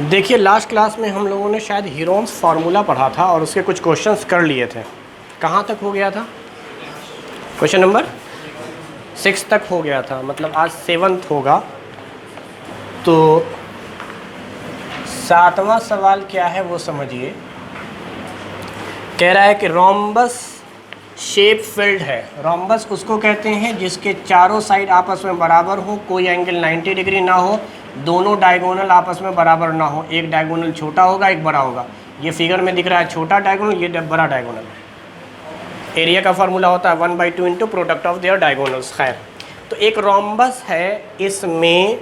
देखिए last class में हम लोगों ने शायद हीरोन्स फार्मूला पढ़ा था और उसके कुछ क्वेश्चंस कर लिए थे। कहाँ तक हो गया था? क्वेश्चन नंबर 6 तक हो गया था, मतलब आज 7th होगा। तो 7वां सवाल क्या है वो समझिए। कह रहा है कि रोम्बस शेप फिल्ड है। रोम्बस उसको कहते हैं जिसके चारों साइड आपस में बराबर हो, कोई एंगल 90 डिग्री ना हो, दोनों डायगोनल आपस में बराबर ना हो, एक डायगोनल छोटा होगा एक बड़ा होगा। ये फिगर में दिख रहा है छोटा डायगोनल, ये बड़ा डायगोनल। एरिया का फार्मूला होता है 1/2 into product of their diagonals. खैर, तो एक रोम्बस है, इसमें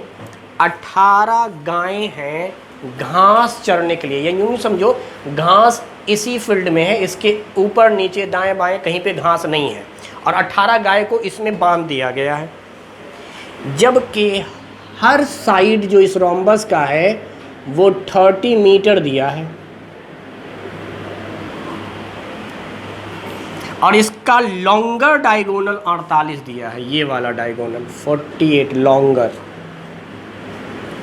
18 गायें हैं घास चरने के लिए। या यूँ समझो घास इसी फील्ड में है, इसके ऊपर नीचे दाएं बाएं कहीं पे घास नहीं है, और 18 गाय को इसमें बांध दिया गया है। जबकि हर साइड जो इस रोम्बस का है वो 30 मीटर दिया है, और इसका लॉन्गर डायगोनल 48 दिया है। ये वाला डायगोनल 48 लॉन्गर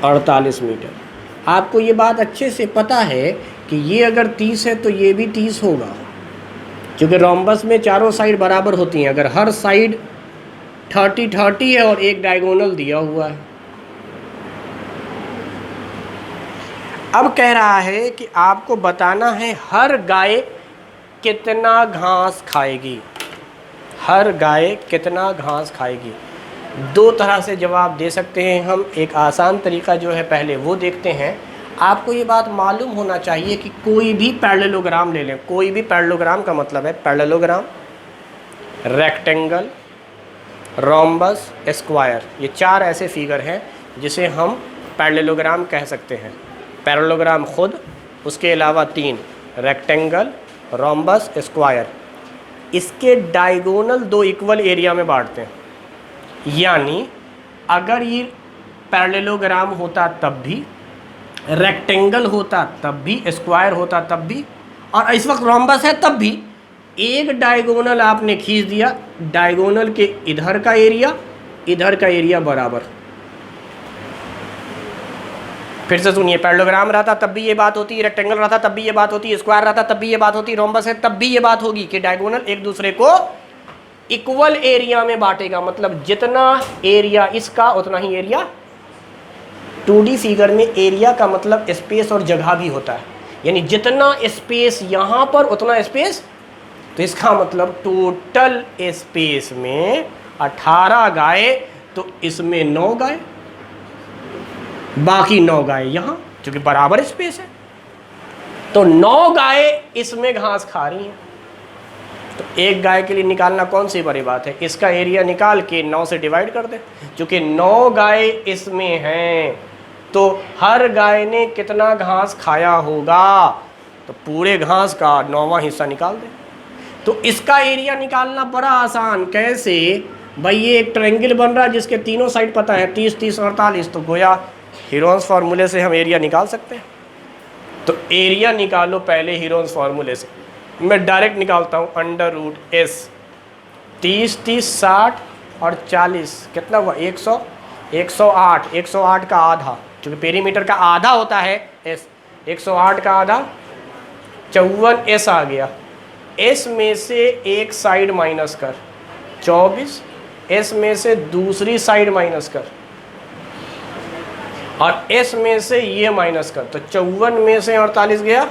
48 मीटर। आपको ये बात अच्छे से पता है कि ये अगर 30 है तो ये भी 30 होगा, क्योंकि रोम्बस में चारों साइड बराबर होती हैं। अगर हर साइड 30 है और एक डायगोनल दिया हुआ है। अब कह रहा है कि आपको बताना है हर गाय कितना घास खाएगी। हर गाय कितना घास खाएगी। दो तरह से जवाब दे सकते हैं हम। एक आसान तरीका जो है पहले वो देखते हैं। आपको ये बात मालूम होना चाहिए कि कोई भी पैरेललोग्राम ले लें। कोई भी पैरेललोग्राम का मतलब है पैरेललोग्राम, रेक्टेंगल, रोम्बस, स्क्वायर। ये 4 ऐसे फिगर हैं जिसे हम पैरेललोग्राम कह सकते हैं। पैरेललोग्राम खुद, उसके अलावा 3 रेक्टेंगल, रोम्बस, स्क्वायर। इसके डायगोनल 2 इक्वल एरिया में बांटते हैं। यानी अगर ये पैरेललोग्राम होता तब भी, रेक्टेंगल होता तब भी, स्क्वायर होता तब भी, और इस वक्त रोम्बस है तब भी, एक डायगोनल आपने खींच दिया, डायगोनल के इधर का एरिया बराबर। फिर से सुनिए, पैरेललोग्राम रहता तब भी ये बात होती, रेक्टेंगल रहता तब भी ये बात होती, स्क्वायर रहता तब भी ये बात होती, रोम्बस है तब भी ये बात होगी कि डायगोनल एक दूसरे को इक्वल एरिया में बांटेगा। मतलब जितना एरिया इसका उतना ही एरिया। 2D फिगर में एरिया का मतलब स्पेस और जगह भी होता है, यानी जितना स्पेस यहाँ पर उतना स्पेस। तो इसका मतलब टोटल स्पेस में 18 गाय, तो इसमें 9 गाय, बाकी 9 गाय यहाँ, क्योंकि बराबर स्पेस है। तो 9 गाय इसमें घास खा रही हैं। तो एक गाय के लिए निकालना कौन सी बड़ी बात है। इसका एरिया निकाल के 9 से डिवाइड कर दे। क्योंकि 9 गाय इसमें हैं, तो हर गाय ने कितना घास खाया होगा, तो पूरे घास का 9वां हिस्सा निकाल दे। तो इसका एरिया निकालना बड़ा आसान। कैसे भाई? ये एक ट्रायंगल बन रहा है जिसके तीनों साइड पता है, 30, 30, 48। तो गोया हीरोन्स फार्मूले से हम एरिया निकाल सकते हैं। तो एरिया निकालो पहले हीरोन्स फार्मूले से। मैं डायरेक्ट निकालता हूँ √S। 30, 30, 60 और 40 कितना हुआ? 100, 108। 108 का आधा, क्योंकि पेरीमीटर का आधा होता है S। 108 का आधा 54S आ गया। S में से एक साइड माइनस कर 24, S में से दूसरी साइड माइनस कर, और S में से ये माइनस कर, तो 54 में से 48 गया।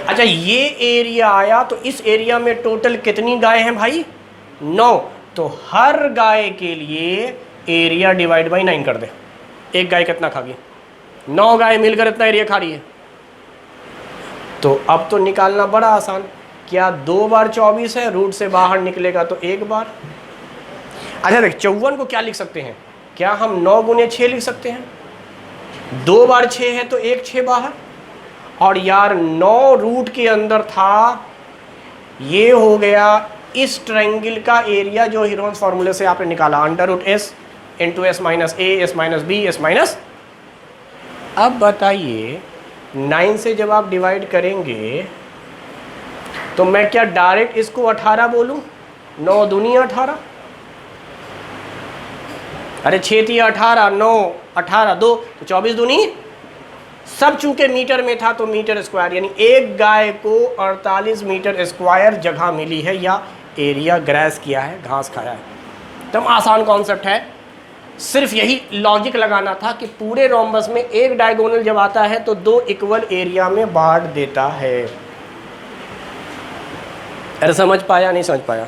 अच्छा, ये एरिया आया, तो इस एरिया में टोटल कितनी गाय हैं भाई? 9। तो हर गाय के लिए एरिया डिवाइड बाई 9 कर दे। एक गाय कितना खा गई? 9 गाय मिलकर इतना एरिया खा रही है। तो अब तो निकालना बड़ा आसान। क्या 2 बार 24 है? रूट से बाहर निकलेगा तो 1 बार। अच्छा देख, 54 को क्या लिख सकते हैं? क्या हम 9 गुने 6 लिख सकते हैं? 2 बार 6 है तो 1 6 बाहर। और यार 9 रूट के अंदर था, ये हो गया इस ट्रायंगल का एरिया जो हीरोन्स फार्मूले से आपने निकाला, √S into S minus A, S minus B, S minus. अब बताइए 9 से जब आप डिवाइड करेंगे तो मैं क्या डायरेक्ट इसको 18 बोलूं? 9 दूनी 18। अरे 6 3 18, 9 18 2 तो 24 दूनी, सब चूंकि मीटर में था तो मीटर स्क्वायर, यानी एक गाय को 48 मीटर स्क्वायर जगह मिली है या एरिया ग्रेस किया है, घास खाया है। एकदम आसान कॉन्सेप्ट है, सिर्फ यही लॉजिक लगाना था कि पूरे रोम्बस में एक डायगोनल जब आता है तो 2 इक्वल एरिया में बांट देता है। अरे समझ पाया नहीं समझ पाया?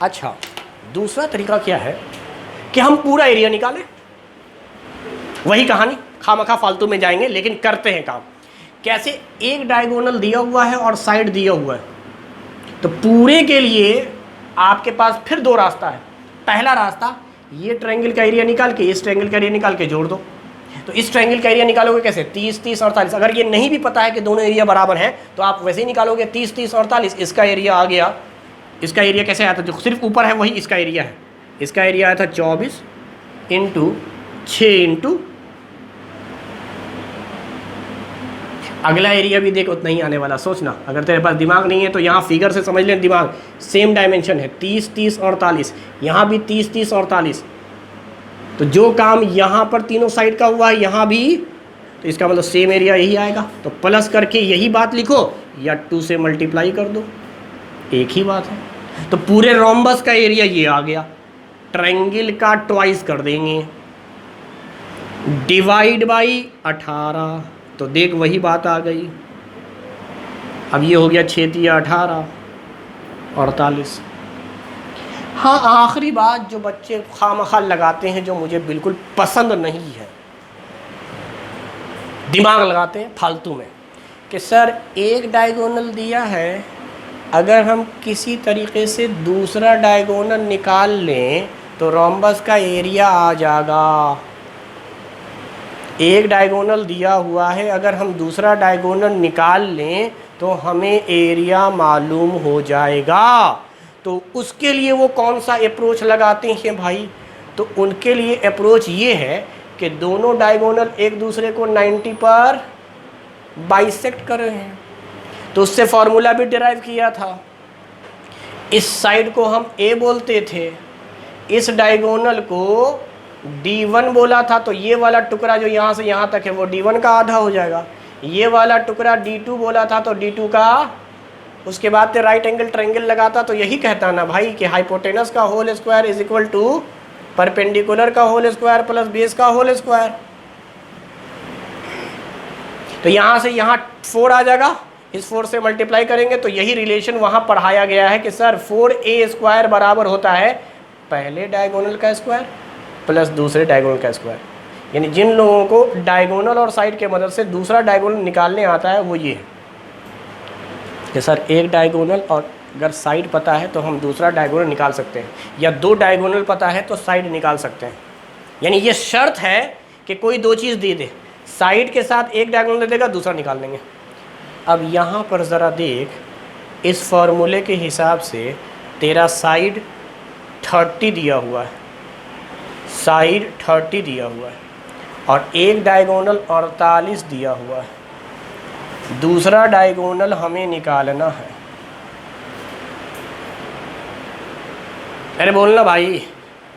अच्छा, दूसरा तरीका क्या है कि हम पूरा एरिया निकालें। वही कहानी, खामखा फालतू में जाएंगे, लेकिन करते हैं काम। कैसे? एक डायगोनल दिया हुआ है और साइड दिया हुआ है, तो पूरे के लिए आपके पास फिर 2 रास्ता है। पहला रास्ता, ये ट्रायंगल का एरिया निकाल के इस ट्रायंगल का एरिया निकाल के जोड़ दो। तो इस ट्रायंगल का एरिया निकालोगे कैसे? 30 30 48। अगर ये नहीं भी पता है कि दोनों एरिया बराबर हैं तो आप वैसे ही निकालोगे 30 30 48। इसका एरिया आ गया, इसका एरिया कैसे आया था? जो सिर्फ ऊपर है वही इसका एरिया है। इसका एरिया आया था 24 इंटू 6 इंटू, अगला एरिया भी देख उतना ही आने वाला। सोचना, अगर तेरे पास दिमाग नहीं है तो यहाँ फिगर से समझ ले, दिमाग सेम डायमेंशन है, 30 30 48, यहाँ भी 30 30 48। तो जो काम यहाँ पर तीनों साइड का हुआ है यहाँ भी, तो इसका मतलब सेम एरिया यही आएगा। तो प्लस करके यही बात लिखो या 2 से मल्टीप्लाई कर दो, एक ही बात है। तो पूरे रोम्बस का एरिया ये आ गया, ट्रायंगल का ट्वाइस कर देंगे, डिवाइड बाई 18, तो देख वही बात आ गई। अब ये हो गया 6 3 18 48। हाँ, आखिरी बात जो बच्चे खामखा लगाते हैं, जो मुझे बिल्कुल पसंद नहीं है, दिमाग लगाते हैं फालतू में कि सर एक डायगोनल दिया है, अगर हम किसी तरीके से दूसरा डायगोनल निकाल लें तो रोम्बस का एरिया आ जाएगा। एक डायगोनल दिया हुआ है, अगर हम दूसरा डायगोनल निकाल लें तो हमें एरिया मालूम हो जाएगा। तो उसके लिए वो कौन सा अप्रोच लगाते हैं भाई? तो उनके लिए अप्रोच ये है कि दोनों डायगोनल एक दूसरे को 90 पर बाइसेक्ट कर रहे हैं। तो उससे फॉर्मूला भी डिराइव किया था। इस साइड को हम ए बोलते थे, इस डायगोनल को D1 बोला था, तो ये वाला टुकड़ा जो यहाँ से यहाँ तक है वो D1 का आधा हो जाएगा। ये वाला टुकड़ा D2 बोला था तो D2 का, उसके बाद से राइट एंगल ट्रायंगल लगाता तो यही कहता ना भाई कि हाइपोटेनस का whole square is equal to perpendicular का होल स्क्वायर प्लस बेस का होल स्क्वायर। तो यहाँ से यहाँ 4 आ जाएगा, इस 4 से मल्टीप्लाई करेंगे तो यही रिलेशन वहाँ पढ़ाया गया है कि सर 4a स्क्वायर बराबर होता है पहले डायगोनल का स्क्वायर प्लस दूसरे डायगोनल का स्क्वायर। यानी जिन लोगों को डायगोनल और साइड के मदद से दूसरा डायगोनल निकालने आता है वो ये है कि सर एक डायगोनल और अगर साइड पता है तो हम दूसरा डायगोनल निकाल सकते हैं, या 2 डायगोनल पता है तो साइड निकाल सकते हैं। यानी ये शर्त है कि कोई 2 चीज़ दे दे, साइड के साथ एक डायगोनल दे देगा, दूसरा निकाल लेंगे। अब यहाँ पर ज़रा देख, इस फॉर्मूले के हिसाब से तेरा साइड 30 दिया हुआ है, साइड 30 दिया हुआ है और एक डायगोनल 48 दिया हुआ है। दूसरा डायगोनल हमें निकालना है। अरे बोलना भाई।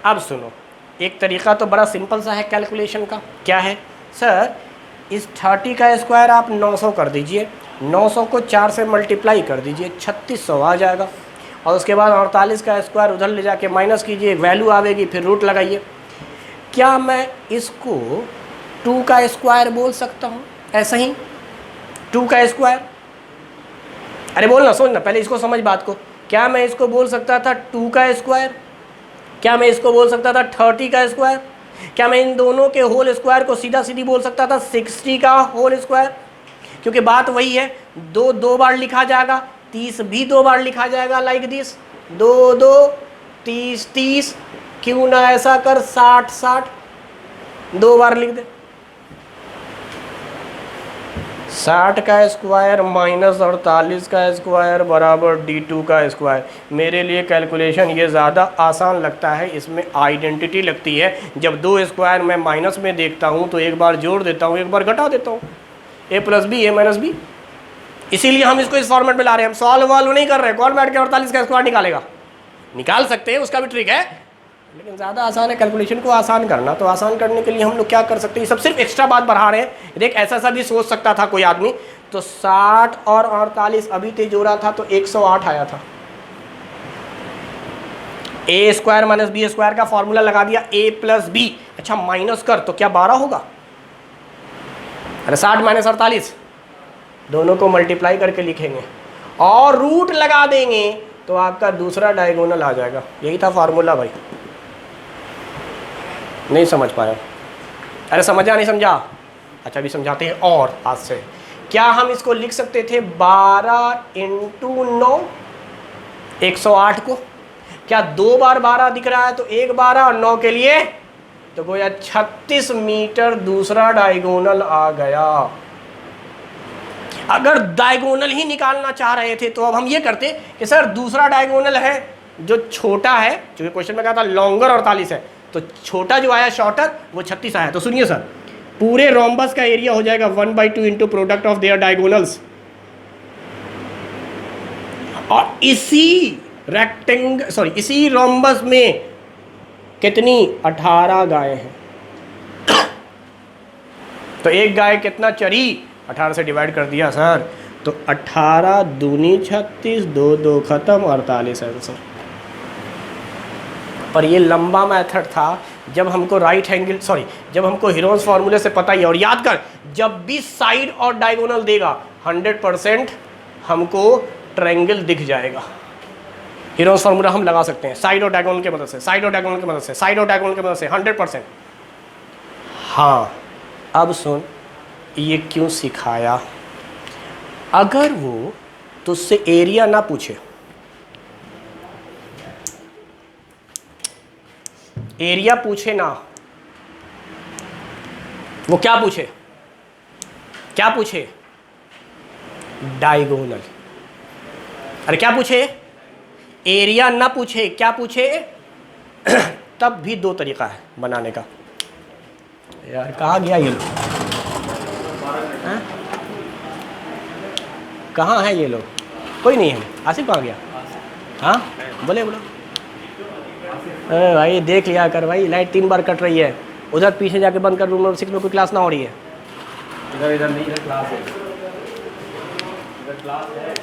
अब सुनो, एक तरीका तो बड़ा सिंपल सा है कैलकुलेशन का। क्या है? सर इस 30 का स्क्वायर आप 900 कर दीजिए, 900 को 4 से मल्टीप्लाई कर दीजिए, 3600 आ जाएगा। और उसके बाद 48 का स्क्वायर उधर ले जाके माइनस कीजिए, वैल्यू आवेगी, फिर रूट लगाइए। क्या मैं इसको 2 का स्क्वायर बोल सकता हूँ? ऐसा ही 2 का स्क्वायर। अरे बोलना, सोचना, पहले इसको समझ बात को। क्या मैं इसको बोल सकता था 2 का स्क्वायर? क्या मैं इसको बोल सकता था 30 का स्क्वायर? क्या मैं इन दोनों के होल स्क्वायर को सीधा सीधी बोल सकता था 60 का होल स्क्वायर? क्योंकि बात वही है, 2 बार लिखा जाएगा, 30 भी 2 बार लिखा जाएगा, लाइक दिस 2 2 30 30। क्यों ना ऐसा कर 60 60 2 बार लिख दे। 60 का स्क्वायर माइनस 48 का स्क्वायर बराबर D2 का स्क्वायर। मेरे लिए कैलकुलेशन ये ज़्यादा आसान लगता है, इसमें आइडेंटिटी लगती है। जब 2 स्क्वायर मैं माइनस में देखता हूँ तो एक बार जोड़ देता हूँ, एक बार घटा देता हूँ, a plus B a minus B. इसीलिए हम इसको इस फॉर्मेट में ला रहे हैं। हम सॉल्व वॉल्व नहीं कर रहे। कौन बैठ के 48 का स्क्वायर निकालेगा? निकाल सकते हैं, उसका भी ट्रिक है, लेकिन ज़्यादा आसान है कैलकुलेशन को आसान करना। तो आसान करने के लिए हम लोग क्या कर सकते हैं, ये सब सिर्फ एक्स्ट्रा बात बढ़ा रहे हैं। देख ऐसा सा भी सोच सकता था कोई आदमी, तो 60 और 48 अभी ते जोड़ा था तो 108 आया था। ए स्क्वायर माइनस बी स्क्वायर का फॉर्मूला लगा दिया, ए प्लस बी। अच्छा माइनस कर तो क्या 12 होगा? अरे 60 माइनस 48 दोनों को मल्टीप्लाई करके लिखेंगे और रूट लगा देंगे तो आपका दूसरा डायगोनल आ जाएगा। यही था फॉर्मूला भाई। नहीं समझ पाया? अरे समझा नहीं समझा? अच्छा अभी समझाते हैं। और आज से क्या हम इसको लिख सकते थे 12 इंटू 9 108 को? क्या 2 बार 12 दिख रहा है तो 1 12 और 9 के लिए तो गोया 36 मीटर दूसरा डायगोनल आ गया। अगर डायगोनल ही निकालना चाह रहे थे तो अब हम ये करते कि सर दूसरा डायगोनल है जो छोटा है, क्योंकि क्वेश्चन में कहा था लॉन्गर 48 है, तो छोटा जो आया शॉर्टर वो 36 आया। तो सुनिए सर, पूरे रोम्बस का एरिया हो जाएगा 1/2 into product of their diagonals. और इसी रोम्बस में कितनी 18 गाय हैं। तो एक गाय कितना चरी, 18 से डिवाइड कर दिया सर, तो 18 दूनी 36, 2 2 खत्म, 48 आंसर। पर ये लंबा मेथड था। जब हमको जब हमको हीरोन्स फार्मूले से पता ही है। और याद कर, जब भी साइड और डायगोनल देगा 100% हमको ट्रायंगल दिख जाएगा। हीरोन्स फार्मूला हम लगा सकते हैं साइड और डायगोनल की मदद से, 100%। हाँ अब सुन, ये क्यों सिखाया? अगर वो तुझसे एरिया ना पूछे, एरिया पूछे ना, वो क्या पूछे? डायगोनल। अरे क्या पूछे? एरिया ना पूछे, क्या पूछे? तब भी 2 तरीका है बनाने का। यार कहाँ गया ये लोग? कहाँ है ये लोग? कोई नहीं है। आसिफ कहाँ गया? हाँ बोले भाई देख लिया कर भाई, लाइट 3 बार कट रही है। उधर पीछे जाके बंद कर, रूम नंबर 6 में कोई क्लास ना हो रही है। इधर नहीं, इधर क्लास है, इधर क्लास है।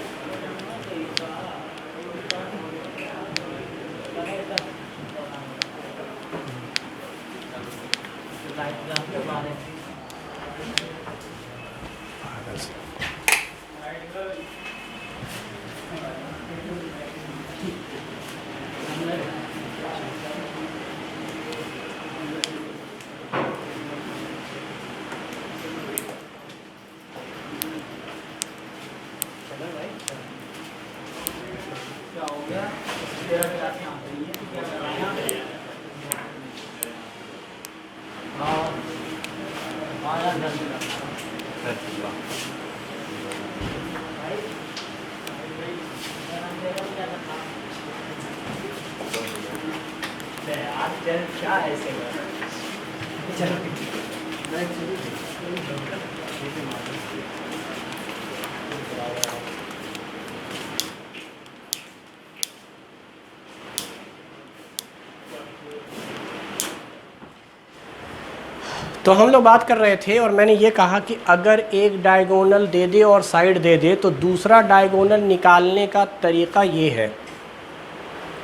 तो हम लोग बात कर रहे थे और मैंने ये कहा कि अगर एक डायगोनल दे दे और साइड दे दे तो दूसरा डायगोनल निकालने का तरीका ये है।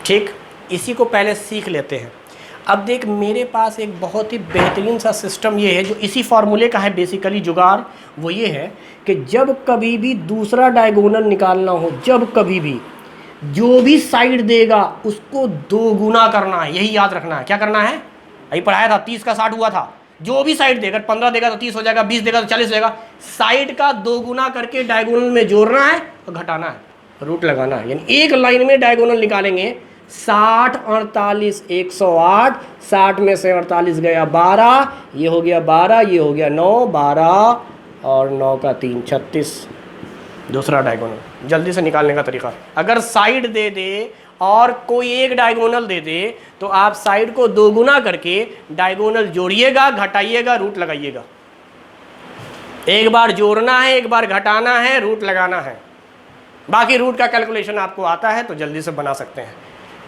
ठीक, इसी को पहले सीख लेते हैं। अब देख मेरे पास एक बहुत ही बेहतरीन सा सिस्टम ये है जो इसी फार्मूले का है बेसिकली जुगाड़। वो ये है कि जब कभी भी दूसरा डायगोनल निकालना हो, जब कभी भी जो भी साइड देगा उसको 2 गुना करना है। यही याद रखना है। क्या करना है? अभी पढ़ाया था 30 का 60 हुआ था। जो भी साइड देगा, 15 देगा तो 30 हो जाएगा, 20 देगा तो 40 हो जाएगा। साइड का 2 गुना करके डायगोनल में जोड़ना है और घटाना है, रूट लगाना है। यानी एक लाइन में डायगोनल निकालेंगे 60 48 108, 60 में से 48 गया 12, ये हो गया 12, ये हो गया 9, 12 और 9 का 3 36। दूसरा डायगोनल जल्दी से निकालने का तरीका, अगर साइड दे दे और कोई एक डायगोनल दे दे तो आप साइड को 2 गुना करके डायगोनल जोड़िएगा, घटाइएगा, रूट लगाइएगा। एक बार जोड़ना है, एक बार घटाना है, रूट लगाना है। बाकी रूट का कैलकुलेशन आपको आता है तो जल्दी से बना सकते हैं।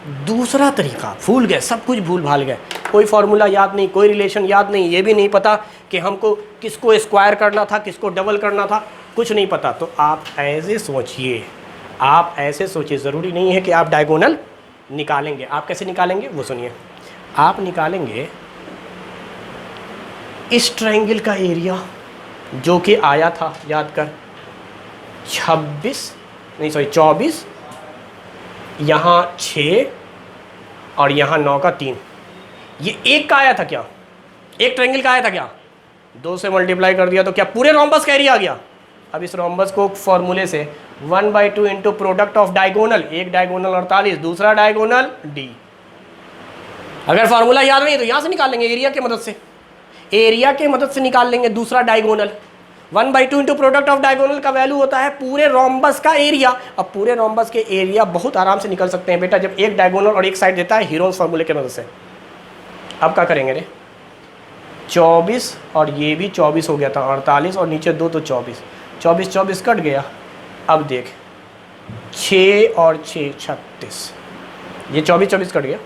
दूसरा तरीका भूल गए, सब कुछ भूल भाल गए, कोई फार्मूला याद नहीं, कोई रिलेशन याद नहीं, ये भी नहीं पता कि हमको किसको स्क्वायर करना था, किसको डबल करना था, कुछ नहीं पता। तो आप ऐसे सोचिए, आप ऐसे सोचिए, ज़रूरी नहीं है कि आप डायगोनल निकालेंगे। आप कैसे निकालेंगे वो सुनिए। आप निकालेंगे इस ट्रायंगल का एरिया जो कि आया था, याद कर, 24, यहाँ 6 और यहाँ 9 का 3। ये एक का आया था क्या? एक ट्रायंगल का आया था क्या? 2 से मल्टीप्लाई कर दिया तो क्या पूरे रोम्बस का एरिया आ गया? अब इस रोम्बस को फॉर्मूले से 1/2 इंटू प्रोडक्ट ऑफ डायगोनल, एक डायगोनल 48, दूसरा डायगोनल डी। अगर फार्मूला याद नहीं तो यहाँ से निकाल लेंगे, एरिया की मदद से, एरिया के मदद से निकाल लेंगे दूसरा diagonal. 1/2 into product of diagonal का वैल्यू होता है पूरे रोम्बस का एरिया। अब पूरे रोम्बस के एरिया बहुत आराम से निकल सकते हैं बेटा जब एक डायगोनल और एक साइड देता है हीरोन्स फार्मूले की मदद से। अब क्या करेंगे रे? 24 और ये भी 24 हो गया था, 48 और नीचे 2 तो 24, 24 कट गया। अब देख 6 और 6 36, ये 24 कट गया।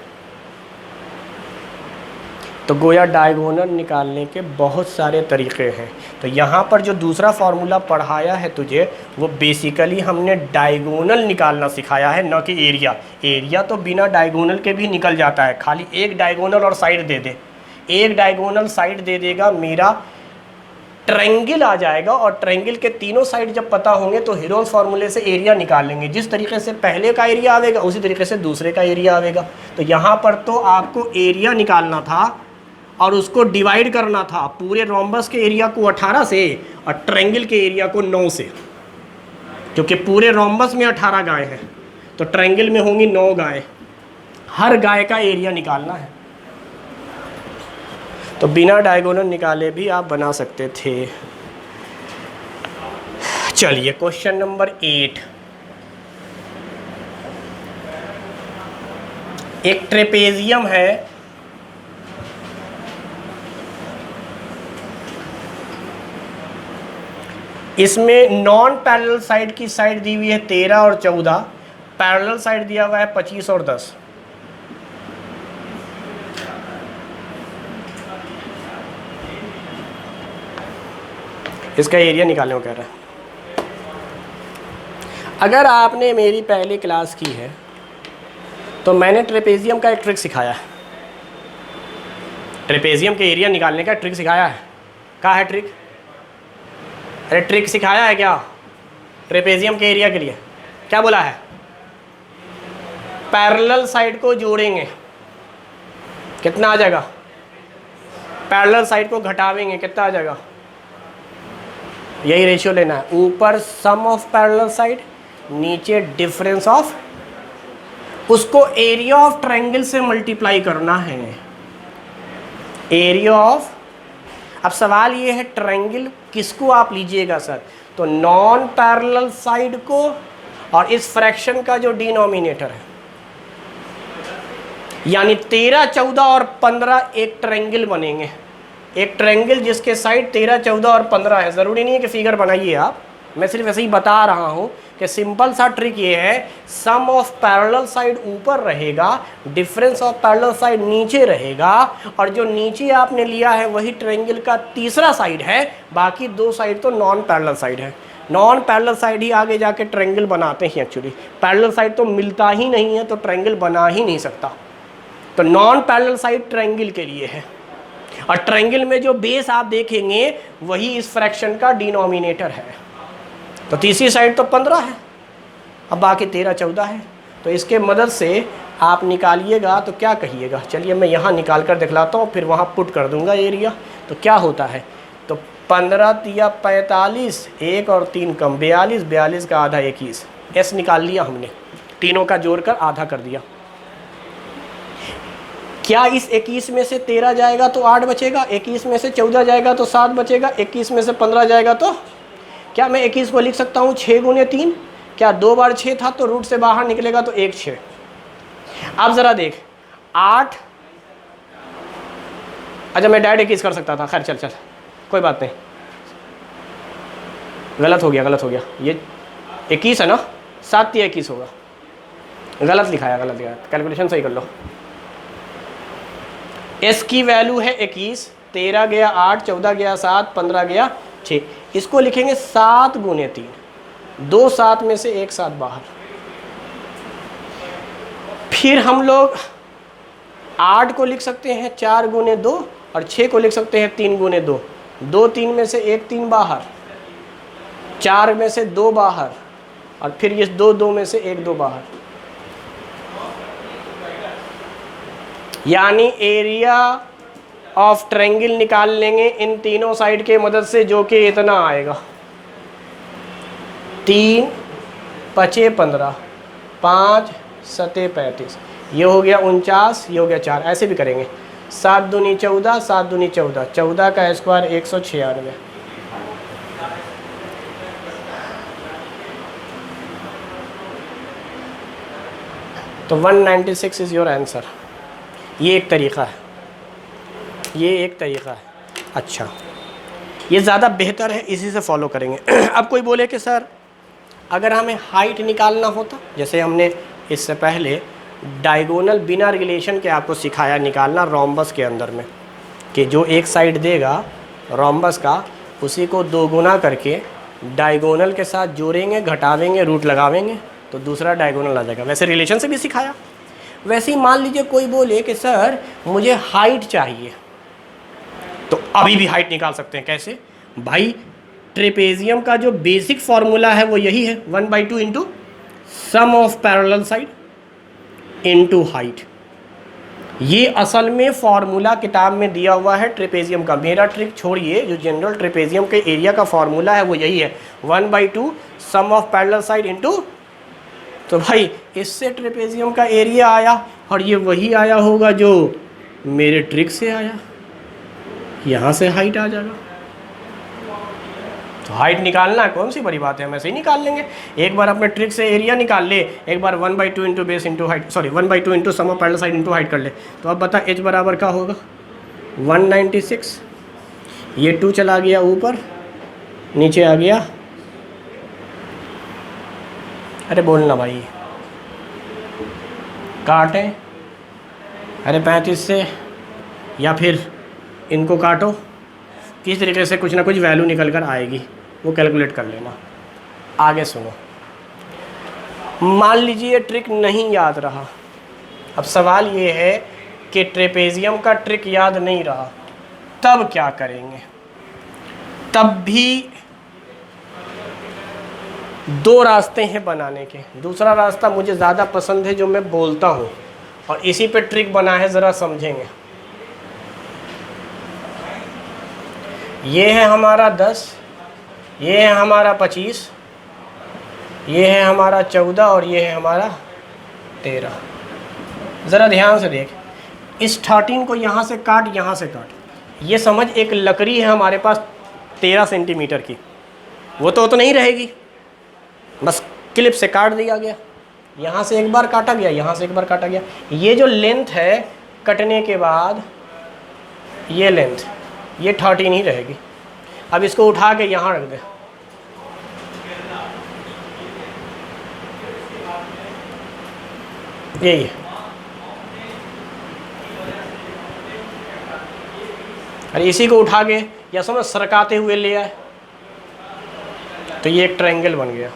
तो गोया डायगोनल निकालने के बहुत सारे तरीक़े हैं। तो यहाँ पर जो दूसरा फार्मूला पढ़ाया है तुझे, वो बेसिकली हमने डायगोनल निकालना सिखाया है, न कि एरिया। एरिया तो बिना डायगोनल के भी निकल जाता है, खाली एक डायगोनल और साइड दे दे, एक डायगोनल साइड दे देगा, मेरा ट्रायंगल आ जाएगा। और ट्रायंगल के तीनों साइड जब पता होंगे तो हीरोन्स फार्मूले से एरिया निकाल लेंगे। जिस तरीके से पहले का एरिया आवेगा उसी तरीके से दूसरे का एरिया आवेगा। तो यहाँ पर तो आपको एरिया निकालना था और उसको डिवाइड करना था, पूरे रोम्बस के एरिया को 18 से और ट्रायंगल के एरिया को 9 से, क्योंकि पूरे रोम्बस में 18 गाय हैं तो ट्रायंगल में होंगी 9 गाय। हर गाय का एरिया निकालना है। तो बिना डायगोनल निकाले भी आप बना सकते थे। चलिए क्वेश्चन नंबर 8। एक ट्रेपेजियम है, इसमें नॉन पैरेलल साइड की साइड दी हुई है 13 और 14, पैरेलल साइड दिया हुआ है 25 और 10। इसका एरिया निकालने को कह रहा है। अगर आपने मेरी पहली क्लास की है तो मैंने ट्रेपेजियम का एक ट्रिक सिखाया है, ट्रेपेजियम के एरिया निकालने का ट्रिक सिखाया है। क्या है ट्रिक? अरे ट्रिक सिखाया है क्या ट्रेपेजियम के एरिया के लिए? क्या बोला है? पैरेलल साइड को जोड़ेंगे, कितना आ जाएगा? पैरेलल साइड को घटावेंगे, कितना आ जाएगा? यही रेशियो लेना है। ऊपर सम ऑफ पैरेलल साइड, नीचे डिफरेंस ऑफ, उसको एरिया ऑफ ट्रायंगल से मल्टीप्लाई करना है, एरिया ऑफ। अब सवाल ये है ट्रायंगल किसको आप लीजिएगा सर? तो नॉन पैरेलल साइड को और इस फ्रैक्शन का जो डिनोमिनेटर है, यानी 13, 14 और 15 एक ट्रायंगल बनेंगे। एक ट्रायंगल जिसके साइड 13, 14 और 15 है। ज़रूरी नहीं है कि फिगर बनाइए आप, मैं सिर्फ ऐसे ही बता रहा हूँ कि सिंपल सा ट्रिक ये है, सम ऑफ पैरेलल साइड ऊपर रहेगा, डिफरेंस ऑफ पैरेलल साइड नीचे रहेगा, और जो नीचे आपने लिया है वही ट्रायंगल का तीसरा साइड है, बाकी 2 साइड तो नॉन पैरेलल साइड है। नॉन पैरेलल साइड ही आगे जाके ट्रायंगल बनाते हैं एक्चुअली, पैरेलल साइड तो मिलता ही नहीं है तो ट्रायंगल बना ही नहीं सकता। तो नॉन पैरेलल साइड ट्रायंगल के लिए है, और ट्रायंगल में जो बेस आप देखेंगे वही इस फ्रैक्शन का डिनोमिनेटर है। तो तीसरी साइड तो 15 है, अब बाकी 13, 14 है। तो इसके मदद से आप निकालिएगा तो क्या कहिएगा? चलिए मैं यहाँ निकाल कर दिखलाता हूँ, फिर वहाँ पुट कर दूँगा एरिया। तो क्या होता है? तो 15 तिया 45, 1 और 3 कम 42, 42 का आधा 21, एस निकाल लिया हमने, तीनों का जोड़कर आधा कर दिया। क्या इस 21 में से 13 जाएगा तो 8 बचेगा, 21 में से 14 जाएगा तो 7 बचेगा, 21 में से 15 जाएगा तो क्या मैं 21 को लिख सकता हूँ 6 गुने 3? क्या 2 बार 6 था तो रूट से बाहर निकलेगा तो 1 6। अब ज़रा देख 8, अच्छा मैं डायरेक्ट 21 कर सकता था, खैर चल कोई बात नहीं, गलत हो गया, ये 21 है ना, 7 या 21 होगा। गलत लिखाया, कैलकुलेशन सही कर लो। एस की वैल्यू है 21, 13 गया 8, 14 गया 7, 15 गया 6। इसको लिखेंगे 7 गुने 3, 2 7 में से 1 7 बाहर। फिर हम लोग 8 को लिख सकते हैं 4 गुने 2 और 6 को लिख सकते हैं 3 गुने 2। 2 3 में से 1 3 बाहर, 4 में से 2 बाहर, और फिर ये 2 2 में से 1 2 बाहर। यानी एरिया ऑफ ट्रायंगल निकाल लेंगे इन तीनों साइड के मदद से, जो कि इतना आएगा 3 5 15, 5 7 35, ये हो गया 49, ये हो गया 4। ऐसे भी करेंगे 7 दूनी 14, 7 दूनी 14, 14 का स्क्वायर 196। तो 196 इज़ योर आंसर। ये एक तरीक़ा है, ये एक तरीक़ा है। अच्छा, ये ज़्यादा बेहतर है, इसी से फॉलो करेंगे। अब कोई बोले कि सर अगर हमें हाइट निकालना होता, जैसे हमने इससे पहले डायगोनल बिना रिलेशन के आपको सिखाया निकालना रोम्बस के अंदर में, कि जो एक साइड देगा रोम्बस का उसी को 2 गुना करके डायगोनल के साथ जोड़ेंगे, घटावेंगे, रूट लगावेंगे तो दूसरा डायगोनल आ जाएगा। वैसे रिलेशन से भी सिखाया। वैसे ही मान लीजिए कोई बोले कि सर मुझे हाइट चाहिए, तो अभी भी हाइट निकाल सकते हैं। कैसे भाई? ट्रेपेजियम का जो बेसिक फॉर्मूला है वो यही है, 1/2 into sum of parallel side into height. ये असल में फॉर्मूला किताब में दिया हुआ है ट्रेपेजियम का। मेरा ट्रिक छोड़िए, जो जनरल ट्रेपेजियम के एरिया का फॉर्मूला है वो यही है, 1/2 सम ऑफ पैरेलल साइड इंटू। तो भाई इससे ट्रेपेजियम का एरिया आया, और ये वही आया होगा जो मेरे ट्रिक से आया, यहाँ से हाइट आ जाएगा। तो हाइट निकालना कौन सी बड़ी बात है, हम ऐसे ही निकाल लेंगे। एक बार अपने ट्रिक से एरिया निकाल ले, एक बार 1/2 into base into height, sorry 1/2 into sum of parallel side into height कर ले। तो अब बता h बराबर क्या होगा, 196। ये 2 चला गया ऊपर, नीचे आ गया, अरे बोलना भाई, काटें, अरे 35 से, या फिर इनको काटो, किस तरीके से कुछ ना कुछ वैल्यू निकल कर आएगी, वो कैलकुलेट कर लेना। आगे सुनो, मान लीजिए ये ट्रिक नहीं याद रहा। अब सवाल ये है कि ट्रेपेजियम का ट्रिक याद नहीं रहा, तब क्या करेंगे? तब भी 2 रास्ते हैं बनाने के। दूसरा रास्ता मुझे ज़्यादा पसंद है, जो मैं बोलता हूँ, और इसी पे ट्रिक बना है, ज़रा समझेंगे। ये है हमारा 10, ये है हमारा 25, ये है हमारा 14 और ये है हमारा 13। ज़रा ध्यान से देख, इस 13 को यहाँ से काट, यहाँ से काट। ये समझ एक लकड़ी है हमारे पास 13 सेंटीमीटर की, वो तो नहीं रहेगी, बस क्लिप से काट दिया गया। यहाँ से एक बार काटा गया, यहाँ से एक बार काटा गया। ये जो लेंथ है कटने के बाद, ये लेंथ, ये 13 ही रहेगी। अब इसको उठा के यहाँ रख दे, यही है। अरे इसी को उठा के या समझ सरकाते हुए ले आए, तो ये एक ट्रायंगल बन गया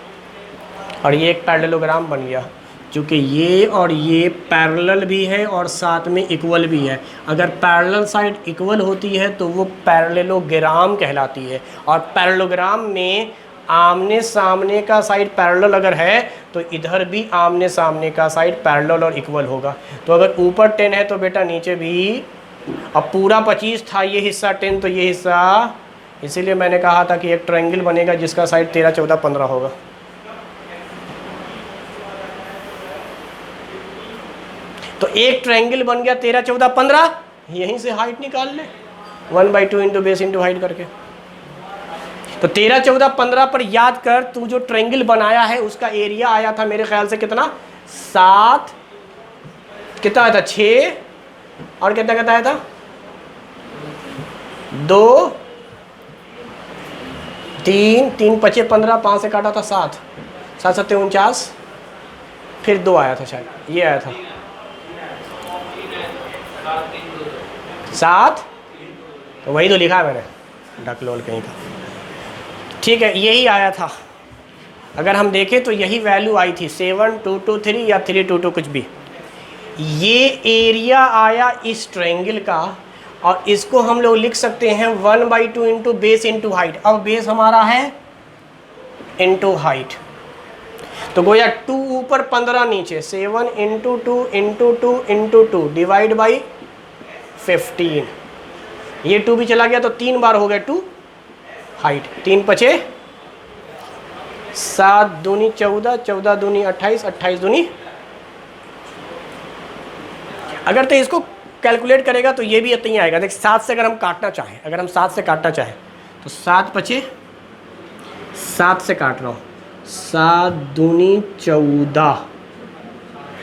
और ये एक पैरेललोग्राम बन गया। क्योंकि ये और ये पैरेलल भी है और साथ में इक्वल भी है। अगर पैरेलल साइड इक्वल होती है तो वो पैरेललोग्राम कहलाती है, और पैरेललोग्राम में आमने सामने का साइड पैरेलल अगर है तो इधर भी आमने सामने का साइड पैरेलल और इक्वल होगा। तो अगर ऊपर 10 है तो बेटा नीचे भी, अब पूरा 25 था, ये हिस्सा 10 तो ये हिस्सा, इसीलिए मैंने कहा था कि एक ट्रायंगल बनेगा जिसका साइड 13 14 15 होगा। तो एक ट्रायंगल बन गया 13 14 15, यहीं से हाइट निकाल ले 1/2 इंटू बेस इंटू हाइट करके। तो 13 14 15 पर याद कर, तू जो ट्रायंगल बनाया है उसका एरिया आया था मेरे ख्याल से कितना, 7, कितना आया था 6, और कितना कितना आया था 2 3 3 5 15, 5 से काटा था 7, 7 7 49, फिर 2 आया था शायद। ये आया था 7, तो वही तो लिखा है मैंने, डकलोल कहीं का। ठीक है, यही आया था। अगर हम देखें तो यही वैल्यू आई थी 7,2,2,3 या 3,2,2 कुछ भी। ये एरिया आया इस ट्रायंगल का, और इसको हम लोग लिख सकते हैं 1/2 इंटू बेस इंटू हाइट। अब बेस हमारा है इंटू हाइट, तो गोया 2 ऊपर 15 नीचे, 7 into 2 into 2 into 2 divide by 15। ये 2 भी चला गया तो 3 बार हो गया 2 हाइट। 3 पचे 7 दूनी 14, 14 दूनी 28, 28 दूनी। अगर तो इसको कैलकुलेट करेगा तो ये भी इतना ही आएगा। देख 7 से अगर हम काटना चाहें, अगर हम 7 से काटना चाहें तो 7 पचे 7 से काट रहा हूँ, 7 दूनी 14,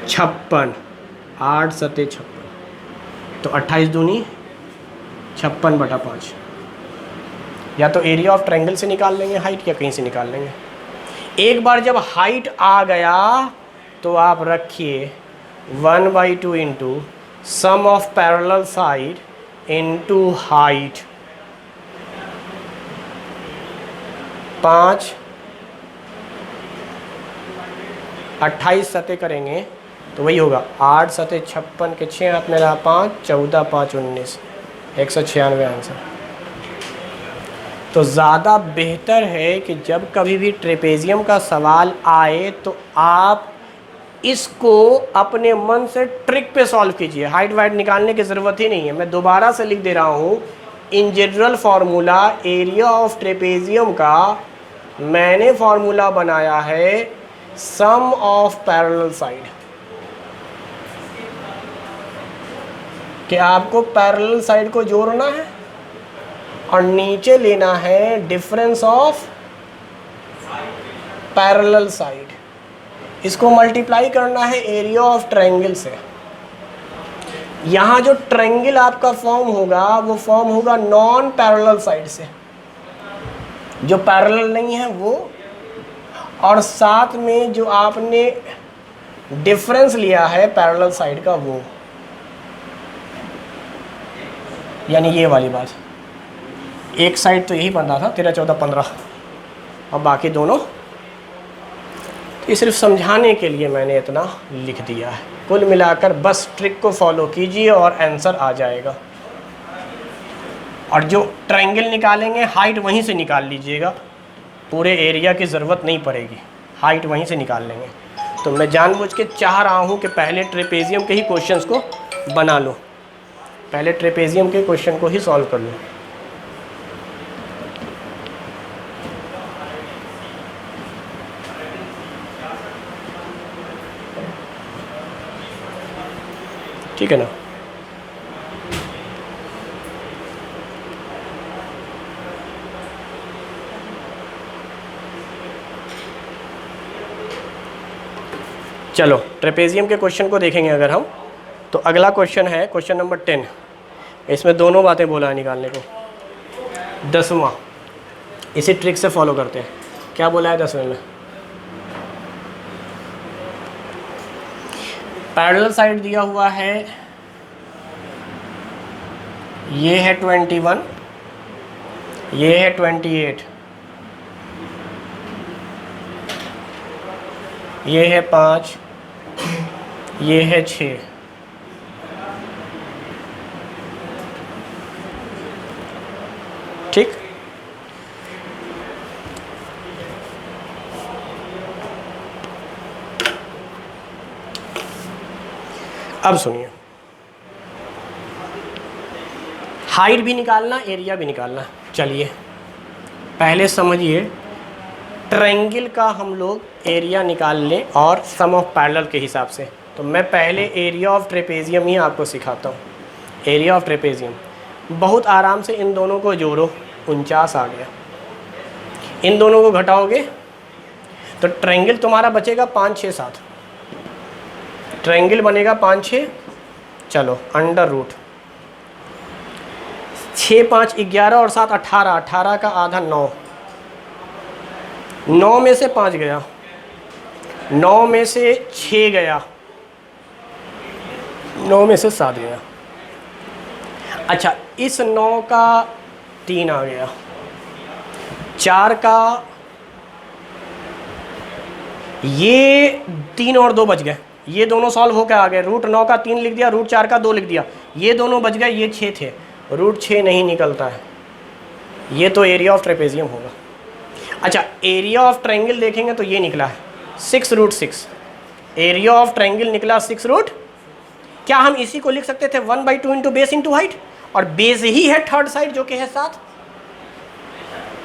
56, 8 सते 56, तो 28 दूनी 56/5। या तो एरिया ऑफ ट्रायंगल से निकाल लेंगे हाइट, या कहीं से निकाल लेंगे। एक बार जब हाइट आ गया तो आप रखिए 1/2 into sum of parallel side into height. 5 28 सतह करेंगे तो वही होगा 8 सतह 56 के 6 हाथ में रहा 5, 14 5 19, 196 आंसर। तो ज़्यादा बेहतर है कि जब कभी भी ट्रेपेजियम का सवाल आए तो आप इसको अपने मन से ट्रिक पे सॉल्व कीजिए। हाइट वाइट निकालने की ज़रूरत ही नहीं है। मैं दोबारा से लिख दे रहा हूँ, in general formula area of trapezium का मैंने फार्मूला बनाया है सम ऑफ पैरेलल साइड, कि आपको पैरेलल साइड को जोड़ना है और नीचे लेना है डिफरेंस ऑफ पैरेलल साइड। इसको मल्टीप्लाई करना है एरिया ऑफ ट्रायंगल से। यहाँ जो ट्रायंगल आपका फॉर्म होगा वो फॉर्म होगा नॉन पैरेलल साइड से, जो पैरेलल नहीं है वो, और साथ में जो आपने डिफरेंस लिया है पैरेलल साइड का वो, यानी ये वाली बात। एक साइड तो यही बन रहा था 13 14 15, और बाकी दोनों। ये सिर्फ समझाने के लिए मैंने इतना लिख दिया है। कुल मिलाकर बस ट्रिक को फॉलो कीजिए और आंसर आ जाएगा। और जो ट्रायंगल निकालेंगे हाइट वहीं से निकाल लीजिएगा, पूरे एरिया की ज़रूरत नहीं पड़ेगी, हाइट वहीं से निकाल लेंगे। तो मैं जानबूझ के चाह रहा हूँ कि पहले ट्रेपेजियम के ही क्वेश्चंस को बना लो, पहले ट्रेपेजियम के क्वेश्चन को ही सॉल्व कर लो। ठीक है ना। चलो ट्रेपेजियम के क्वेश्चन को देखेंगे अगर हम, तो अगला क्वेश्चन है क्वेश्चन नंबर 10। इसमें दोनों बातें बोला है निकालने को। 10वां इसी ट्रिक से फॉलो करते हैं। क्या बोला है 10वें में? पैरेलल साइड दिया हुआ है, ये है 21, ये है 28, ये है 5, ये है 6। ठीक, अब सुनिए, हाइट भी निकालना, एरिया भी निकालना। चलिए पहले समझिए, ट्रायंगल का हम लोग एरिया निकाल लें और सम ऑफ पैरेलल के हिसाब से। तो मैं पहले एरिया ऑफ ट्रेपेजियम ही आपको सिखाता हूँ। एरिया ऑफ ट्रेपेजियम बहुत आराम से इन दोनों को जोड़ो, 49 आ गया। इन दोनों को घटाओगे तो ट्रायंगल तुम्हारा बचेगा 5 6 7, ट्रायंगल बनेगा 5 6। चलो अंडर रूट 6 5 11 और 7 18, 18 का आधा 9, 9 में से 5 गया, 9 में से 6 गया, 9 में से 7 गया। अच्छा, इस 9 का 3 आ गया, 4 का, ये 3 और 2 बच गए, ये दोनों सॉल्व होकर आ गए। रूट 9 का 3 लिख दिया, रूट 4 का 2 लिख दिया, ये दोनों बच गए, ये 6 थे, रूट 6 नहीं निकलता है, ये तो एरिया ऑफ ट्रेपेजियम होगा। अच्छा, एरिया ऑफ ट्रायंगल देखेंगे तो ये निकला है 6√6, एरिया ऑफ ट्रायंगल निकला 6 क्या हम इसी को लिख सकते थे 1/2 इंटू बेस इंटू हाइट, और बेस ही है थर्ड साइड जो कि है 7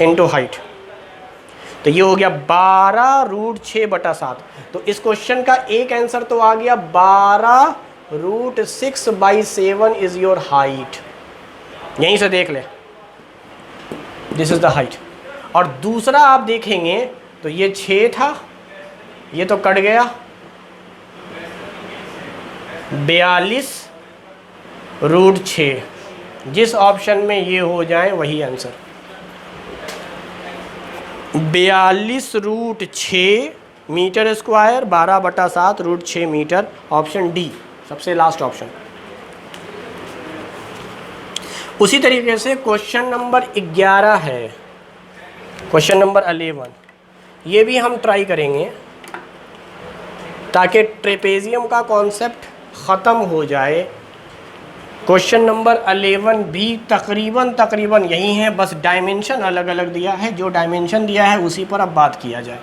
इंटू हाइट, तो ये हो गया 12√6/7। तो इस क्वेश्चन का एक आंसर तो आ गया 12√6/7 इज योर हाइट, यहीं से देख ले, दिस इज द हाइट। और दूसरा आप देखेंगे तो ये 6 था, ये तो कट गया, 42√6, जिस ऑप्शन में ये हो जाए वही answer. 42√6 metre square, 12/7 √6 metre, option D सबसे लास्ट ऑप्शन। उसी तरीके से क्वेश्चन नंबर 11 है, क्वेश्चन नंबर 11, ये भी हम ट्राई करेंगे ताकि ट्रेपेजियम का कॉन्सेप्ट ख़त्म हो जाए। क्वेश्चन नंबर 11 भी तकरीबन यही है, बस डायमेंशन अलग अलग दिया है, जो डायमेंशन दिया है उसी पर अब बात किया जाए।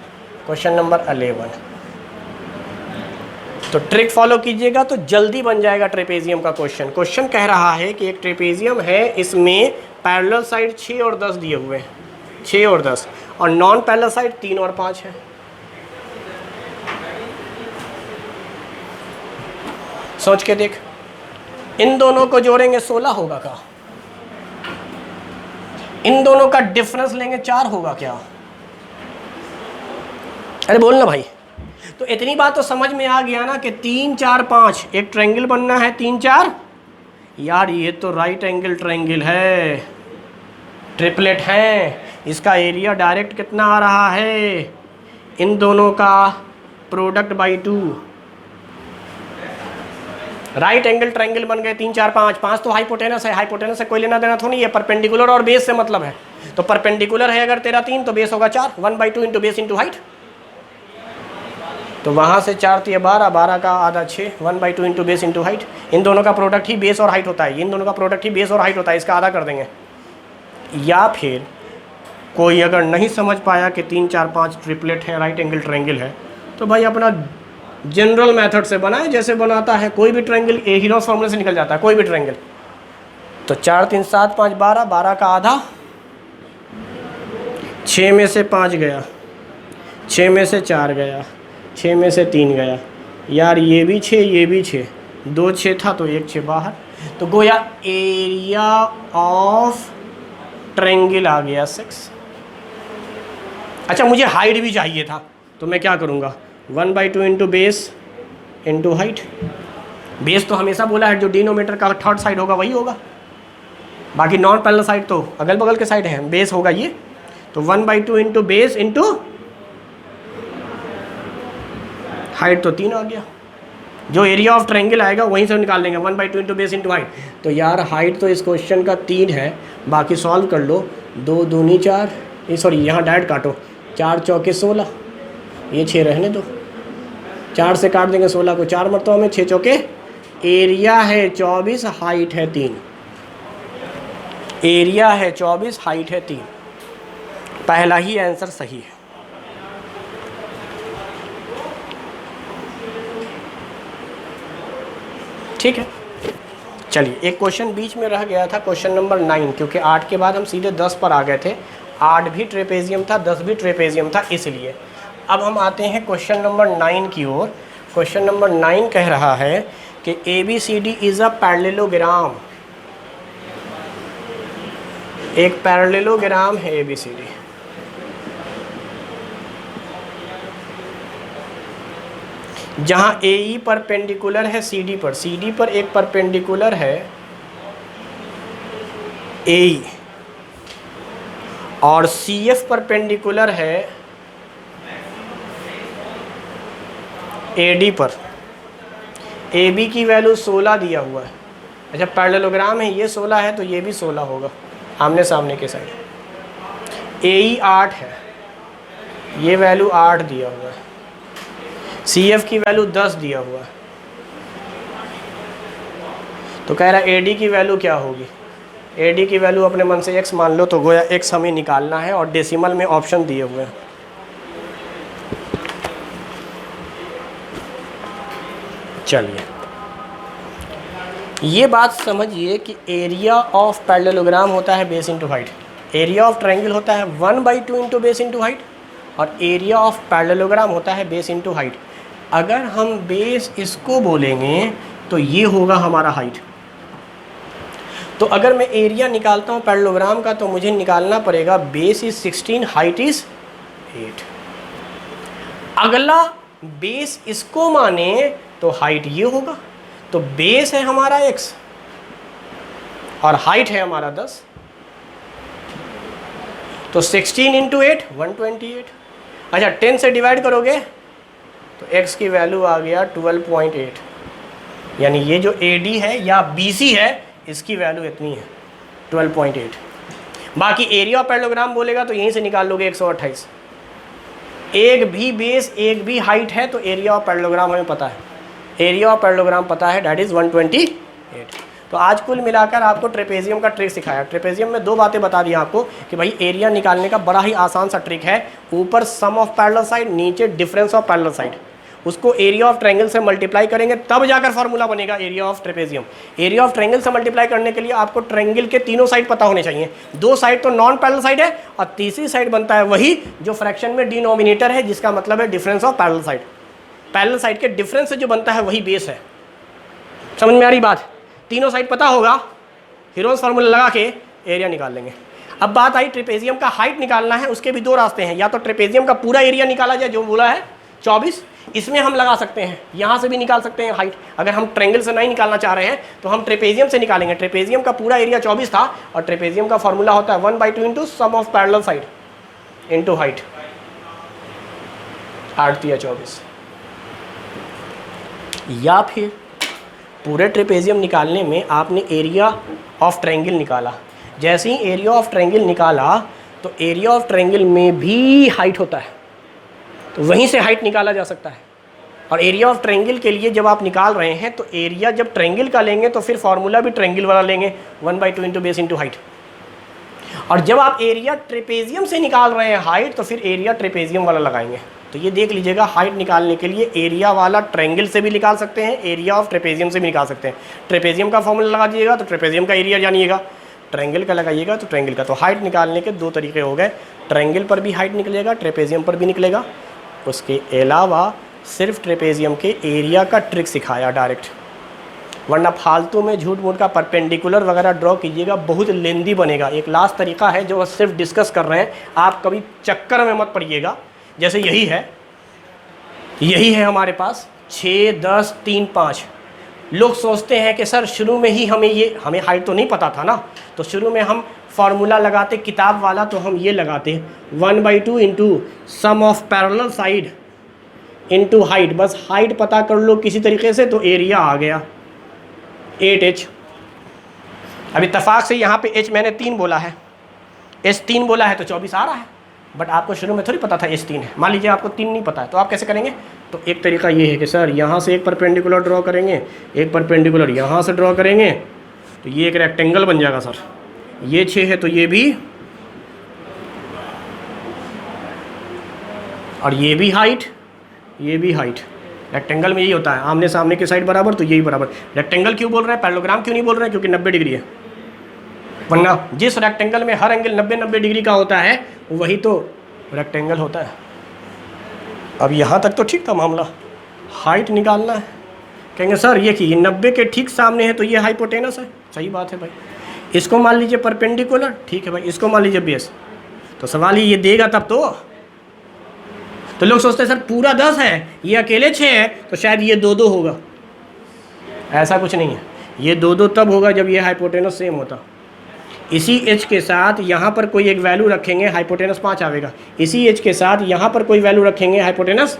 क्वेश्चन नंबर 11, तो ट्रिक फॉलो कीजिएगा तो जल्दी बन जाएगा ट्रेपेजियम का क्वेश्चन। क्वेश्चन कह रहा है कि एक ट्रेपेजियम है, इसमें पैरेलल साइड 6 और 10 दिए हुए हैं, 6 और 10, और नॉन पैरेलल साइड 3 और 5 है। सोच के देख, इन दोनों को जोड़ेंगे 16 होगा क्या? इन दोनों का डिफरेंस लेंगे 4 होगा क्या? अरे बोल ना भाई। तो इतनी बात तो समझ में आ गया ना कि 3 4 5 एक ट्रायंगल बनना है, 3 4, यार ये तो राइट एंगल ट्रायंगल है, ट्रिपलेट है, इसका एरिया डायरेक्ट कितना आ रहा है, इन दोनों का product by 2, right angle triangle बन गए 3 4 5, 5 तो हाइपोटेनस है, हाइपोटेनस से कोई लेना देना तो नहीं है, परपेंडिकुलर और बेस से मतलब है, तो परपेंडिकुलर है अगर तेरा 3 तो बेस होगा 4, 1/2 इंटू बेस इंटू हाइट, तो वहाँ से 4 तो ये 12, 12 का आधा 6, 1/2 इंटू बेस इंटू हाइट, इन दोनों का प्रोडक्ट ही बेस और हाइट होता है, इन दोनों का प्रोडक्ट ही बेस और हाइट होता है, इसका आधा कर देंगे। या फिर कोई अगर नहीं समझ पाया कि 3 4 5 ट्रिपलेट है, राइट एंगल ट्रायंगल है, तो भाई अपना जनरल मेथड से बनाए, जैसे बनाता है कोई भी ट्रायंगल, हीरोस फॉर्मूले से निकल जाता है कोई भी ट्रायंगल। तो 4 3 7 5 12, 12 का आधा, 6 में से 5 गया, 6 में से 4 गया, 6 में से 3 गया, यार ये भी 6 ये भी 6, 2 6 था तो 1 6 बाहर, तो गोया एरिया ऑफ ट्रायंगल आ गया 6। अच्छा, मुझे हाइट भी चाहिए था, तो मैं क्या करूँगा, 1/2 into base into height, base तो हमेशा बोला है जो डिनोमिनेटर का थर्ड साइड होगा वही होगा, बाकी नॉन पैरेलल साइड तो अगल बगल के साइड है, बेस होगा ये, तो 1/2 इंटू बेस इंटू हाइट, तो 3 आ गया, जो एरिया ऑफ ट्रायंगल आएगा वहीं से निकाल लेंगे, 1/2 इंटू बेस इंटू हाइट। तो यार हाइट तो इस क्वेश्चन का 3 है, बाकी सॉल्व कर लो, 2 दूनी 4, सॉरी यहाँ डायरेक्ट काटो, 4 चौके 16, ये 6 रहने दो, 4 से काट देंगे 16 को 4 मरतबा में, 6 चौके, एरिया है 24, हाइट है 3, एरिया है 24, हाइट है 3, पहला ही आंसर सही है। ठीक है, चलिए एक क्वेश्चन बीच में रह गया था, क्वेश्चन नंबर 9, क्योंकि 8 के बाद हम सीधे 10 पर आ गए थे, 8 भी ट्रेपेजियम था, 10 भी ट्रेपेजियम था, इसलिए अब हम आते हैं क्वेश्चन नंबर 9 की ओर। क्वेश्चन नंबर 9 कह रहा है कि ABCD इज़ अ पैरेललोग्राम, एक पैरेललोग्राम है ABCD, जहाँ AE परपेंडिकुलर है CD पर, CD पर एक परपेंडिकुलर है AE, और CF परपेंडिकुलर है AD पर, ए बी की वैल्यू 16 दिया हुआ है। अच्छा पैरेललोग्राम है, ये 16 है तो ये भी 16 होगा आमने सामने के साइड। ए ई 8 है, ये वैल्यू 8 दिया हुआ है। सी एफ की वैल्यू 10 दिया हुआ है। तो कह रहा है ए डी की वैल्यू क्या होगी। ए डी की वैल्यू अपने मन से x मान लो, तो गोया x हमें निकालना है और डेसिमल में ऑप्शन दिए हुए हैं। चलिए ये बात समझिए कि एरिया ऑफ पैरेललोग्राम होता है base into height, area of triangle होता है 1/2 इंटू बेस इंटू हाइट, और एरिया ऑफ पैरेललोग्राम होता है बेस इंटू हाइट। अगर हम बेस इसको बोलेंगे तो ये होगा हमारा हाइट। तो अगर मैं एरिया निकालता हूँ पैरेललोग्राम का तो मुझे निकालना पड़ेगा बेस इज 16, हाइट इज 8। अगला बेस इसको माने तो हाइट ये होगा। तो बेस है हमारा x और हाइट है हमारा 10, तो 16 इंटू 8 128। अच्छा 10 से डिवाइड करोगे तो x की वैल्यू आ गया 12.8, यानी ये जो AD है या BC है इसकी वैल्यू इतनी है 12.8। बाकी एरिया ऑफ पैरेललोग्राम बोलेगा तो यहीं से निकाल लोगे 128। एक भी बेस एक भी हाइट है तो एरिया ऑफ पैरेललोग्राम हमें पता है, एरिया ऑफ पैरेललोग्राम पता है, दैट इज़ 128। तो आज कुल मिलाकर आपको ट्रेपेजियम का ट्रिक सिखाया। ट्रेपेजियम में दो बातें बता दी आपको कि भाई एरिया निकालने का बड़ा ही आसान सा ट्रिक है, ऊपर सम ऑफ पैरेलल साइड, नीचे डिफरेंस ऑफ पैरेलल साइड। उसको एरिया ऑफ ट्रायंगल से मल्टीप्लाई करेंगे तब जाकर फॉर्मूला बनेगा area of trapezium. Area of triangle से मल्टीप्लाई करने के लिए आपको ट्रायंगल के तीनों साइड पता होने चाहिए। दो साइड तो नॉन पैरेलल साइड है और तीसरी साइड बनता है वही जो फ्रैक्शन में डिनोमिनेटर है, जिसका मतलब है difference of parallel side. Parallel side के डिफरेंस से जो बनता है वही बेस है। समझ में आ रही बात? तीनों साइड पता होगा, हीरोज फार्मूला लगा के एरिया निकाल लेंगे। अब बात आई ट्रेपेजियम का हाइट निकालना है, उसके भी दो रास्ते हैं। या तो ट्रेपेजियम का पूरा एरिया निकाला जाए जो बोला है 24, इसमें हम लगा सकते हैं, यहाँ से भी निकाल सकते हैं हाइट। अगर हम ट्रायंगल से नहीं निकालना चाह रहे हैं तो हम ट्रेपेजियम से निकालेंगे। ट्रेपेजियम का पूरा एरिया 24 था और ट्रेपेजियम का फॉर्मूला होता है 1/2 into sum of parallel side into height. 8 या 24। या फिर पूरे ट्रेपेजियम निकालने में आपने एरिया ऑफ ट्रायंगल निकाला। जैसे ही एरिया ऑफ ट्रायंगल निकाला तो एरिया ऑफ ट्रायंगल में भी हाइट होता है, तो वहीं से हाइट निकाला जा सकता है। और एरिया ऑफ ट्रायंगल के लिए जब आप निकाल रहे हैं तो एरिया जब ट्रायंगल का लेंगे तो फिर फॉर्मूला भी ट्रायंगल वाला लेंगे 1/2 इंटू बेस इंटू हाइट। और जब आप एरिया ट्रेपेजियम से निकाल रहे हैं हाइट तो फिर एरिया ट्रेपेजियम वाला लगाएंगे। तो ये देख लीजिएगा, हाइट निकालने के लिए एरिया वाला ट्रायंगल से भी निकाल सकते हैं, एरिया ऑफ ट्रेपेजियम से भी निकाल सकते हैं। ट्रेपेजियम का फॉर्मूला लगा दीजिएगा तो ट्रेपेजियम का एरिया जानिएगा, ट्रायंगल का लगाइएगा तो ट्रायंगल का। तो हाइट निकालने के दो तरीके हो गए, ट्रायंगल पर भी हाइट निकलेगा, ट्रेपेजियम पर भी निकलेगा। उसके अलावा सिर्फ ट्रेपेजियम के एरिया का ट्रिक सिखाया डायरेक्ट, वरना फालतू में झूठ मूठ का परपेंडिकुलर वगैरह ड्रॉ कीजिएगा, बहुत लेंदी बनेगा। एक लास्ट तरीका है जो सिर्फ डिस्कस कर रहे हैं, आप कभी चक्कर में मत पड़िएगा। जैसे यही है हमारे पास 6, 10, 3, 5। लोग सोचते हैं कि सर शुरू में ही हमें हाइट तो नहीं पता था ना, तो शुरू में हम फार्मूला लगाते किताब वाला, तो हम ये लगाते 1/2 into sum of parallel side into height. बस हाइट पता कर लो किसी तरीके से तो एरिया आ गया 8h। अब इत्तेफाक से यहाँ पे h मैंने 3 बोला है, h 3 बोला है तो 24 आ रहा है। बट आपको शुरू में थोड़ी पता था h 3 है। मान लीजिए आपको 3 नहीं पता है तो आप कैसे करेंगे? तो एक तरीका ये है कि सर यहाँ से एक परपेंडिकुलर ड्रॉ करेंगे, एक परपेंडिकुलर यहाँ से ड्रॉ करेंगे, तो ये एक रेक्टेंगल बन जाएगा। सर ये 6 है तो ये भी, और ये भी हाइट, ये भी हाइट। रेक्टेंगल में यही होता है, आमने सामने के साइड बराबर तो यही बराबर। रेक्टेंगल क्यों बोल रहे हैं, पैरेललोग्राम क्यों नहीं बोल रहे हैं? क्योंकि 90 डिग्री है। वरना जिस रेक्टेंगल में हर एंगल 90 डिग्री का होता है वही तो रेक्टेंगल होता है। अब यहाँ तक तो ठीक था मामला, हाइट निकालना है। कहेंगे सर ये कि 90 के ठीक सामने है तो ये हाइपोटेनस है। सही बात है भाई। इसको मान लीजिए परपेंडिकुलर, ठीक है भाई। इसको मान लीजिए बेस, तो सवाल ये देगा तब तो लोग सोचते हैं सर पूरा 10 है, ये अकेले 6 है तो शायद ये 2-2 होगा। ऐसा कुछ नहीं है, ये 2-2 तब होगा जब ये हाइपोटेनस सेम होता। इसी h के साथ यहाँ पर कोई एक वैल्यू रखेंगे, हाइपोटेनस 5 आएगा। इसी h के साथ यहाँ पर कोई वैल्यू रखेंगे, हाइपोटेनस।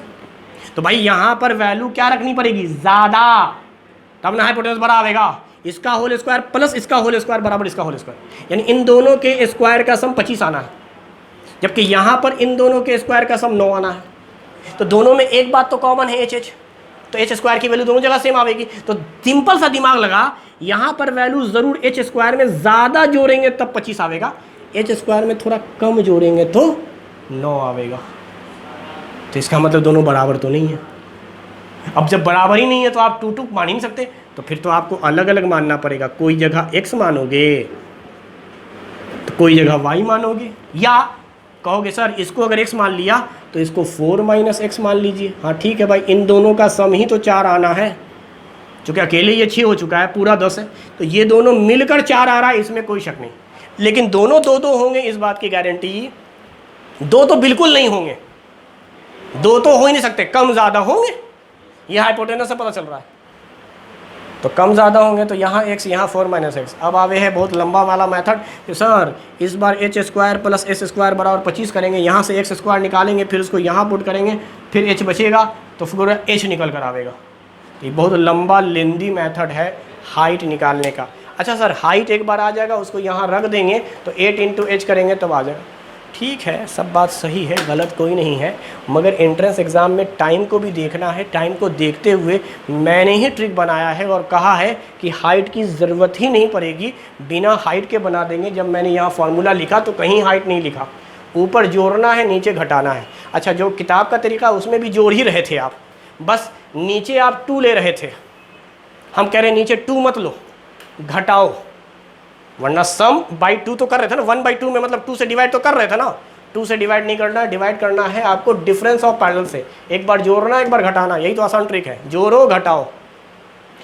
तो भाई यहाँ पर वैल्यू क्या रखनी पड़ेगी? ज़्यादा। तब ना हाइपोटेनस बड़ा आएगा। इसका होल स्क्वायर प्लस इसका होल स्क्वायर बराबर इसका होल स्क्वायर, यानी इन दोनों के स्क्वायर का सम 25 आना है, जबकि यहाँ पर इन दोनों के स्क्वायर का सम 9 आना है। तो दोनों में एक बात तो कॉमन है, एच एच, तो एच स्क्वायर की वैल्यू दोनों जगह सेम आएगी। तो सिंपल सा दिमाग लगा, यहाँ पर वैल्यू ज़रूर एच स्क्वायर में ज़्यादा जोड़ेंगे तब 25 आएगा, एच स्क्वायर में थोड़ा कम जोड़ेंगे तो 9 आएगा। तो इसका मतलब दोनों बराबर तो नहीं है। अब जब बराबर ही नहीं है तो आप 2 2 मान ही नहीं सकते, तो फिर तो आपको अलग अलग मानना पड़ेगा। कोई जगह x मानोगे तो कोई जगह y मानोगे, या कहोगे सर इसको अगर x मान लिया तो इसको 4 - x मान लीजिए। हाँ ठीक है भाई, इन दोनों का सम ही तो 4 आना है, चूँकि अकेले ये 6 हो चुका है, पूरा 10 है, तो ये दोनों मिलकर 4 आ रहा है, इसमें कोई शक नहीं। लेकिन दोनों 2 2 होंगे इस बात की गारंटी 2 तो बिल्कुल नहीं होंगे, 2 तो हो ही नहीं सकते, कम ज़्यादा होंगे, ये हाइपोटेनस से पता चल रहा है। तो कम ज़्यादा होंगे तो यहाँ x यहाँ 4 - x। अब आवे है बहुत लंबा वाला मेथड कि सर इस बार h square plus s square बराबर 25 करेंगे, यहाँ से एक्स स्क्वायर निकालेंगे, फिर उसको यहाँ पुट करेंगे, फिर h बचेगा तो फिर h निकल कर आवेगा। ये बहुत लंबा लेंदी मेथड है हाइट निकालने का। अच्छा सर हाइट एक बार आ जाएगा, उसको यहाँ रख देंगे तो 8 × h करेंगे तब आ जाएगा। ठीक है, सब बात सही है, गलत कोई नहीं है, मगर एंट्रेंस एग्ज़ाम में टाइम को भी देखना है। टाइम को देखते हुए मैंने ही ट्रिक बनाया है और कहा है कि हाइट की ज़रूरत ही नहीं पड़ेगी, बिना हाइट के बना देंगे। जब मैंने यहाँ फार्मूला लिखा तो कहीं हाइट नहीं लिखा, ऊपर जोड़ना है नीचे घटाना है। अच्छा जो किताब का तरीका उसमें भी जोड़ ही रहे थे आप, बस नीचे आप 2 ले रहे थे, हम कह रहे नीचे 2 मत लो, घटाओ, वरना सम बाई 2 तो कर रहे थे ना, 1/2 में मतलब 2 से डिवाइड तो कर रहे थे ना। 2 से डिवाइड नहीं करना, डिवाइड करना है आपको डिफरेंस ऑफ पैरेलल से, एक बार जोड़ना एक बार घटाना, यही तो आसान ट्रिक है, जोड़ो घटाओ,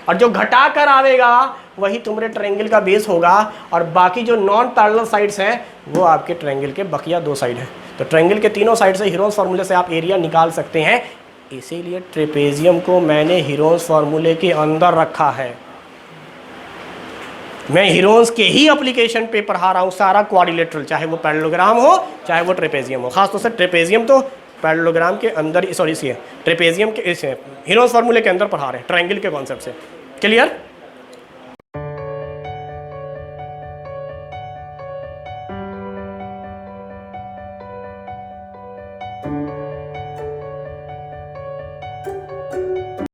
और जो घटा कर आवेगा वही तुम्हारे ट्रायंगल का बेस होगा, और बाकी जो नॉन पैरेलल साइड्स हैं वो आपके ट्रायंगल के बकिया 2 साइड हैं। तो ट्रायंगल के तीनों साइड से हीरोन्स फार्मूले से आप एरिया निकाल सकते हैं, इसीलिए ट्रेपेजियम को मैंने हीरोन्स फार्मूले के अंदर रखा है। मैं हीरोन्स के ही एप्लीकेशन पे पढ़ा रहा हूँ सारा क्वाड्रिलेटरल, चाहे वो पैरेललोग्राम हो चाहे वो ट्रेपेजियम हो। खासतौर से ट्रेपेजियम तो पैरेललोग्राम के अंदर, सॉरी ट्रेपेजियम के इस हीरोन्स फार्मूले के अंदर पढ़ा रहे हैं, ट्रायंगल के कॉन्सेप्ट से। क्लियर?